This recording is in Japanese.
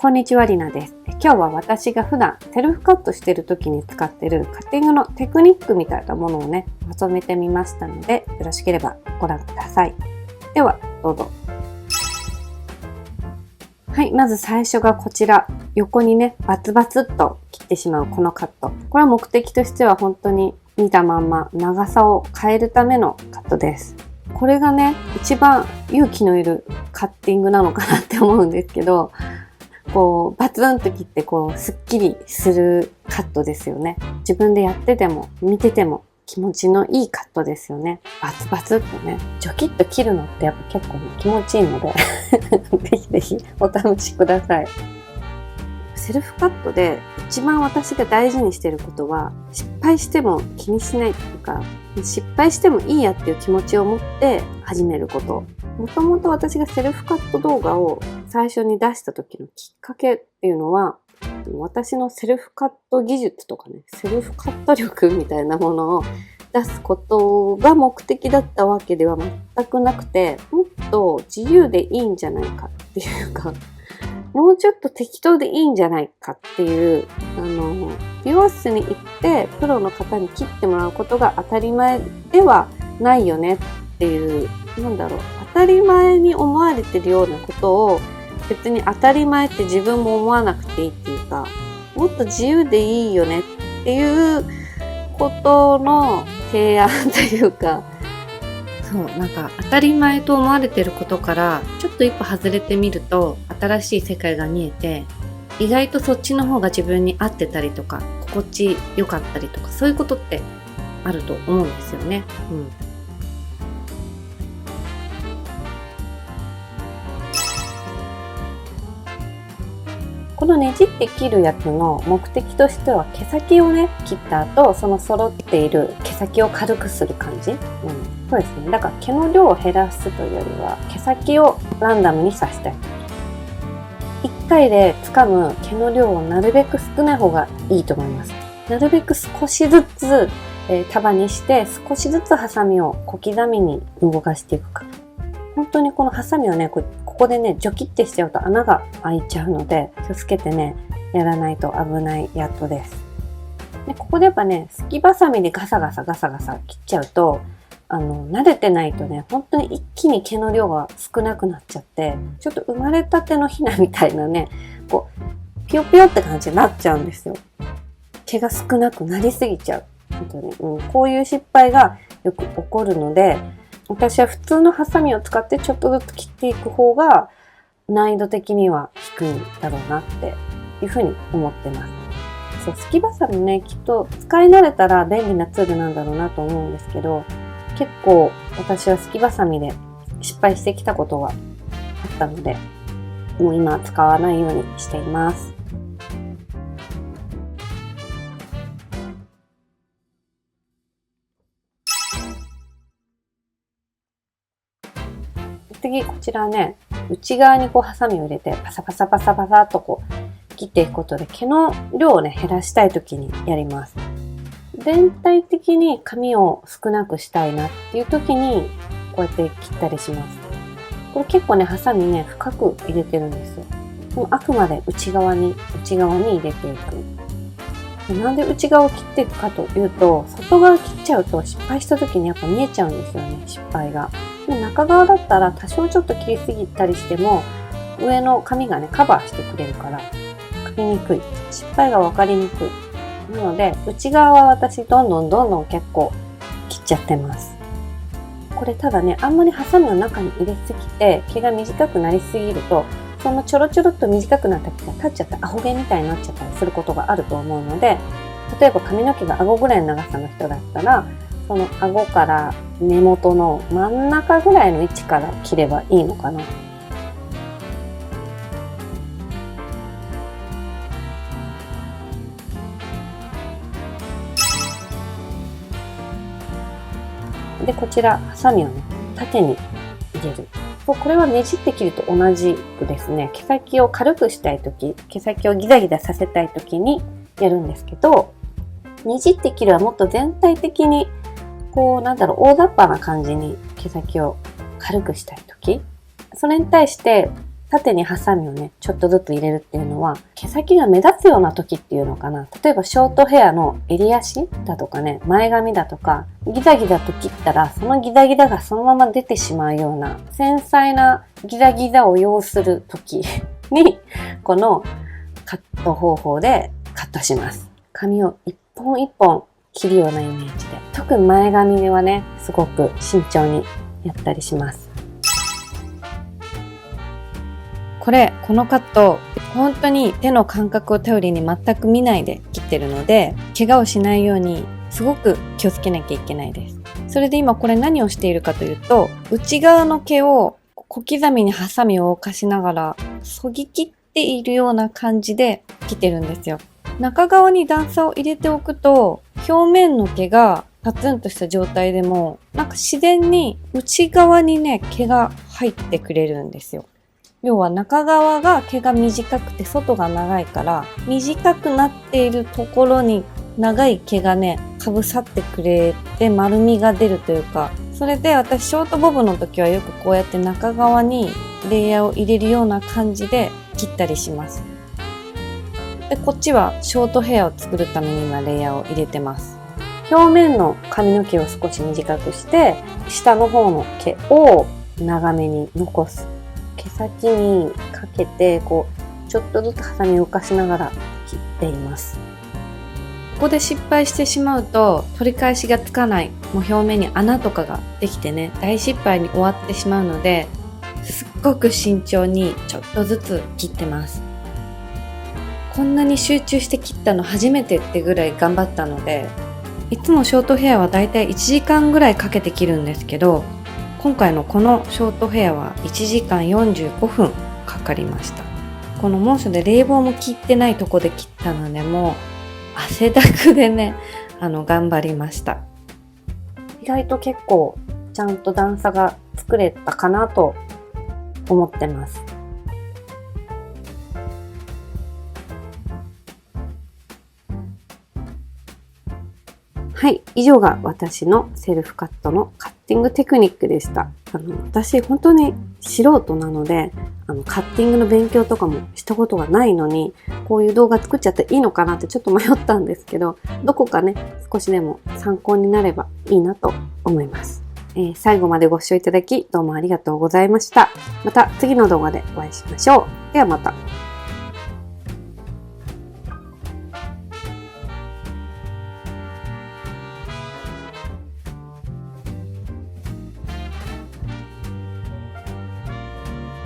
こんにちは、りなです。今日は私が普段セルフカットしている時に使っているカッティングのテクニックみたいなものをね、まとめてみましたので、よろしければご覧ください。では、どうぞ。はい、まず最初がこちら。横にね、バツバツっと切ってしまうこのカット。これは目的としては本当に見たまんま長さを変えるためのカットです。これがね、一番勇気のいるカッティングなのかなって思うんですけど、こうバツンと切ってスッキリするカットですよね。自分でやってても見てても気持ちのいいカットですよね。バツバツってね、ジョキッと切るのってやっぱ結構ね、気持ちいいのでぜひぜひお試しください。セルフカットで一番私が大事にしていることは、失敗しても気にしないというか、失敗してもいいやっていう気持ちを持って始めること。もともと私がセルフカット動画を最初に出した時のきっかけっていうのは、私のセルフカット技術とかね、セルフカット力みたいなものを出すことが目的だったわけでは全くなくて、もっと自由でいいんじゃないかっていうか、もうちょっと適当でいいんじゃないかっていう、美容室に行ってプロの方に切ってもらうことが当たり前ではないよねっていう、当たり前に思われてるようなことを別に当たり前って自分も思わなくていいっていうか、もっと自由でいいよねっていうことの提案というか、当たり前と思われてることからちょっと一歩外れてみると新しい世界が見えて、意外とそっちの方が自分に合ってたりとか心地よかったりとか、そういうことってあると思うんですよね。このねじって切るやつの目的としては、毛先をね切った後、その揃っている毛先を軽くする感じ、そうですね。だから毛の量を減らすというよりは、毛先をランダムに刺したい。1回で掴む毛の量をなるべく少ない方がいいと思います。なるべく少しずつ、束にして、少しずつハサミを小刻みに動かしていくか。本当にこのハサミをね、ここでね、ジョキってしちゃうと穴が開いちゃうので、気をつけてね、やらないと危ないやっとです。で、ここでやっぱね、すきバサミでガサガサ切っちゃうと、慣れてないとね、本当に一気に毛の量が少なくなっちゃって、ちょっと生まれたてのヒナみたいなね、ピヨピヨって感じになっちゃうんですよ。毛が少なくなりすぎちゃう。本当に、こういう失敗がよく起こるので、私は普通のハサミを使ってちょっとずつ切っていく方が難易度的には低いんだろうなっていうふうに思ってます。すきバサミね、きっと使い慣れたら便利なツールなんだろうなと思うんですけど、結構私はすきバサミで失敗してきたことがあったので、もう今使わないようにしています。次、こちらね、内側にハサミを入れてパサパサっと切っていくことで、毛の量をね、減らしたい時にやります。全体的に髪を少なくしたいなっていう時にこうやって切ったりします。これ結構ね、ハサミね、深く入れてるんですよ。もうあくまで内側に入れていく。なんで内側を切っていくかというと、外側切っちゃうと失敗した時にやっぱ見えちゃうんですよね、失敗が。で、中側だったら多少ちょっと切りすぎたりしても、上の髪がね、カバーしてくれるから、切りにくい。失敗が分かりにくい。なので、内側は私どんどん結構切っちゃってます。これただね、あんまりハサミを中に入れすぎて、毛が短くなりすぎると、そのちょろっと短くなった毛が立っちゃってアホ毛みたいになっちゃったりすることがあると思うので、例えば髪の毛が顎ぐらいの長さの人だったら、その顎から根元の真ん中ぐらいの位置から切ればいいのかな。で、こちら、ハサミをね、縦に入れる。これはねじって切ると同じくですね、毛先を軽くしたいとき、毛先をギザギザさせたいときにやるんですけど、ねじって切るはもっと全体的に、大雑把な感じに毛先を軽くしたいとき、それに対して縦にハサミをね、ちょっとずつ入れるっていうのは、毛先が目立つような時っていうのかな。例えばショートヘアの襟足だとかね、前髪だとか、ギザギザと切ったら、そのギザギザがそのまま出てしまうような、繊細なギザギザを要する時に、このカット方法でカットします。髪を一本一本切るようなイメージで。特に前髪はね、すごく慎重にやったりします。このカット、本当に手の感覚を頼りに全く見ないで切ってるので、怪我をしないようにすごく気をつけなきゃいけないです。それで今これ何をしているかというと、内側の毛を小刻みにハサミを動かしながら、削ぎ切っているような感じで切ってるんですよ。中側に段差を入れておくと、表面の毛がパツンとした状態でも、なんか自然に内側にね、毛が入ってくれるんですよ。要は中側が毛が短くて外が長いから、短くなっているところに長い毛がね、かぶさってくれて丸みが出るというか、それで私ショートボブの時はよくこうやって中側にレイヤーを入れるような感じで切ったりします。で、こっちはショートヘアを作るために今レイヤーを入れてます。表面の髪の毛を少し短くして、下の方の毛を長めに残す。毛先にかけて、ちょっとずつハサミを動かしながら切っています。ここで失敗してしまうと取り返しがつかない。もう表面に穴とかができてね、大失敗に終わってしまうので、すっごく慎重にちょっとずつ切ってます。こんなに集中して切ったの初めてってぐらい頑張ったので、いつもショートヘアはだいたい1時間ぐらいかけて切るんですけど、今回のこのショートヘアは1時間45分かかりました。この猛暑で冷房も効いてないとこで切ったので、もう汗だくでね、頑張りました。意外と結構ちゃんと段差が作れたかなと思ってます。はい、以上が私のセルフカットのカッティングテクニックでした。私本当に素人なので、カッティングの勉強とかもしたことがないのに、こういう動画作っちゃっていいのかなってちょっと迷ったんですけど、どこかね、少しでも参考になればいいなと思います。最後までご視聴いただきどうもありがとうございました。また次の動画でお会いしましょう。ではまた。